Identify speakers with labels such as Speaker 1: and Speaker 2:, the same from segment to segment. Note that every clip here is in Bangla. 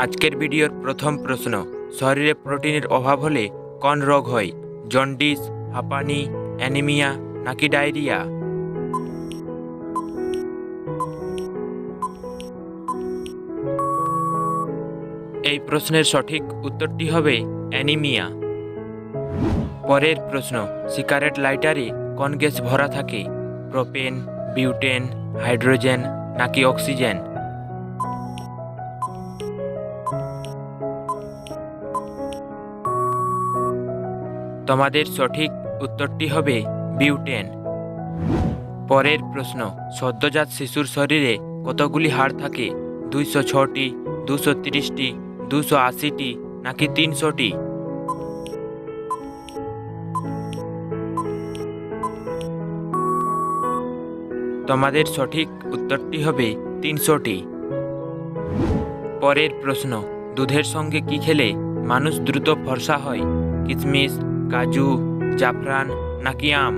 Speaker 1: আজকের ভিডিওর প্রথম প্রশ্ন, শরীরে প্রোটিনের অভাব হলে কোন রোগ হয়? জন্ডিস, হাঁপানি, অ্যানিমিয়া নাকি ডায়রিয়া? এই প্রশ্নের সঠিক উত্তরটি হবে অ্যানিমিয়া। পরের প্রশ্ন, সিগারেট লাইটারে কোন গ্যাস ভরা থাকে? প্রোপেন, বিউটেন, হাইড্রোজেন নাকি অক্সিজেন? তোমাদের সঠিক উত্তরটি হবে বিউটেন। পরের প্রশ্ন, সদ্যজাত শিশুর শরীরে কতগুলি হাড় থাকে? 206টি, 230টি, 280টি নাকি 300টি? তোমাদের সঠিক উত্তরটি হবে 300টি। পরের প্রশ্ন, দুধের সঙ্গে কি খেলে মানুষ দ্রুত ফর্সা হয়? কিশমিশ, কাজু, জাফরান নাকি আম?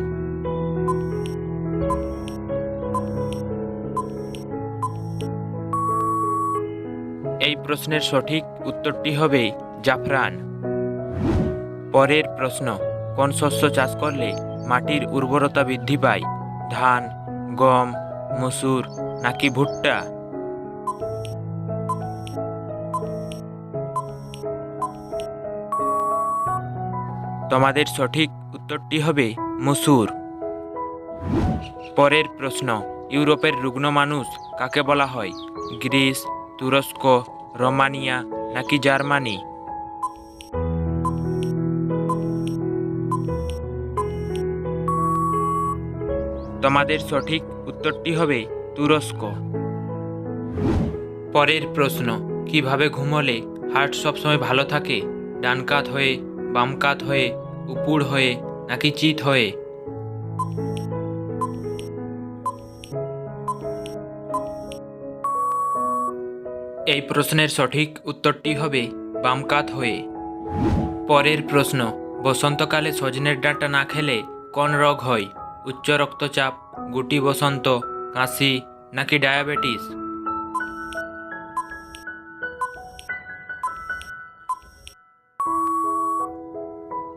Speaker 1: এই প্রশ্নের সঠিক উত্তরটি হবে জাফরান। পরের প্রশ্ন, কোন শস্য চাষ করলে মাটির উর্বরতা বৃদ্ধি পায়? ধান, গম, মসুর নাকি ভুট্টা? তোমাদের সঠিক উত্তরটি হবে মসুর। পরের প্রশ্ন, ইউরোপের রুগ্ন মানুষ কাকে বলা হয়? গ্রিস, তুরস্ক, রোমানিয়া নাকি জার্মানি? তোমাদের সঠিক উত্তরটি হবে তুরস্ক। পরের প্রশ্ন, কিভাবে ঘুমোলে হার্ট সবসময় ভালো থাকে? ডান কাত হয়ে, বাম কাত হয়ে, উপুড় হয়ে নাকি চিত হয়ে? এই প্রশ্নের সঠিক উত্তরটি হবে বাম কাত হয়ে। পরের প্রশ্ন, বসন্তকালে সজনের ডাঁটা না খেলে কোন রোগ হয়? উচ্চ রক্তচাপ, গুটি বসন্ত, কাশি নাকি ডায়াবেটিস?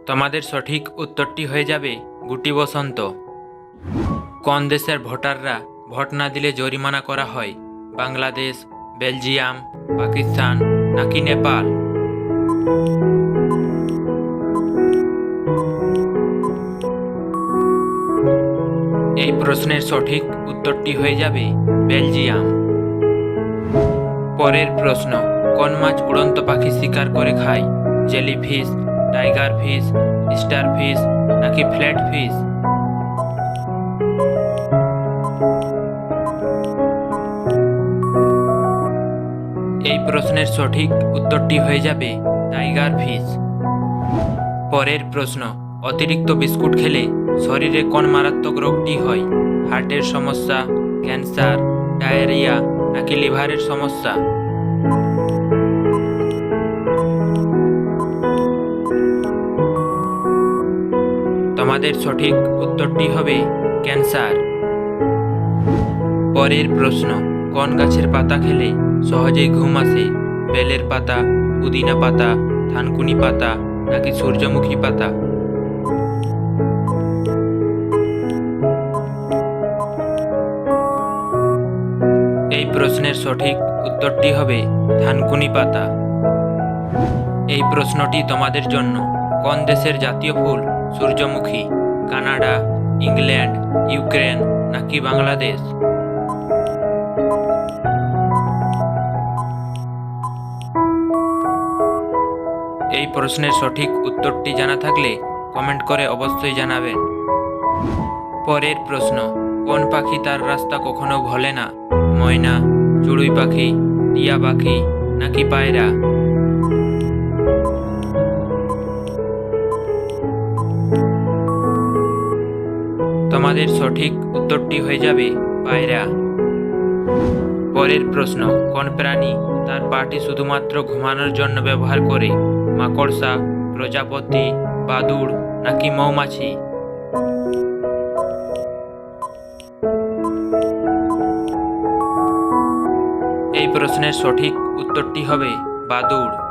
Speaker 1: তোমাদের সঠিক উত্তরটি হয়ে যাবে গুটি বসন্ত। কোন দেশের ভোটাররা ভোট না দিলে জরিমানা করা হয়? বাংলাদেশ, বেলজিয়াম, পাকিস্তান নাকি নেপাল? এই প্রশ্নের সঠিক উত্তরটি হয়ে যাবে বেলজিয়াম। পরের প্রশ্ন, কোন মাছ উড়ন্ত পাখি শিকার করে খায়? Jellyfish, tiger fish, star fish নাকি ফ্ল্যাট ফিশ? এই প্রশ্নের সঠিক উত্তরটি হয়ে যাবে টাইগার ফিশ। পরের প্রশ্ন, অতিরিক্ত বিস্কুট খেলে শরীরে কোন মারাত্মক রোগটি হয়? হার্টের সমস্যা, ক্যান্সার, ডায়রিয়া নাকি লিভারের সমস্যা? তোমাদের সঠিক উত্তরটি হবে ক্যান্সার। পরের প্রশ্ন, কোন গাছের পাতা খেলে সহজেই ঘুম আসে? বেলের পাতা, পুদিনা পাতা, থানকুনি পাতা নাকি সূর্যমুখী পাতা? এই প্রশ্নের সঠিক উত্তরটি হবে থানকুনি পাতা। এই প্রশ্নটি তোমাদের জন্য, কোন দেশের জাতীয় ফুল সূর্যমুখী? কানাডা, ইংল্যান্ড, ইউক্রেন নাকি বাংলাদেশ? এই প্রশ্নের সঠিক উত্তরটি জানা থাকলে কমেন্ট করে অবশ্যই জানাবেন। পরের প্রশ্ন, কোন পাখি তার রাস্তা কখনো ভোলে না? ময়না, চড়ুই পাখি, টিয়া পাখি নাকি পায়রা? তোমাদের সঠিক উত্তরটি হয়ে যাবে পায়রা। পরের প্রশ্ন, কোন প্রাণী তার পাটি শুধুমাত্র ঘুমানোর জন্য ব্যবহার করে? মাকড়সা, প্রজাপতি, বাদুড় নাকি মৌমাছি? এই প্রশ্নের সঠিক উত্তরটি হবে বাদুড়।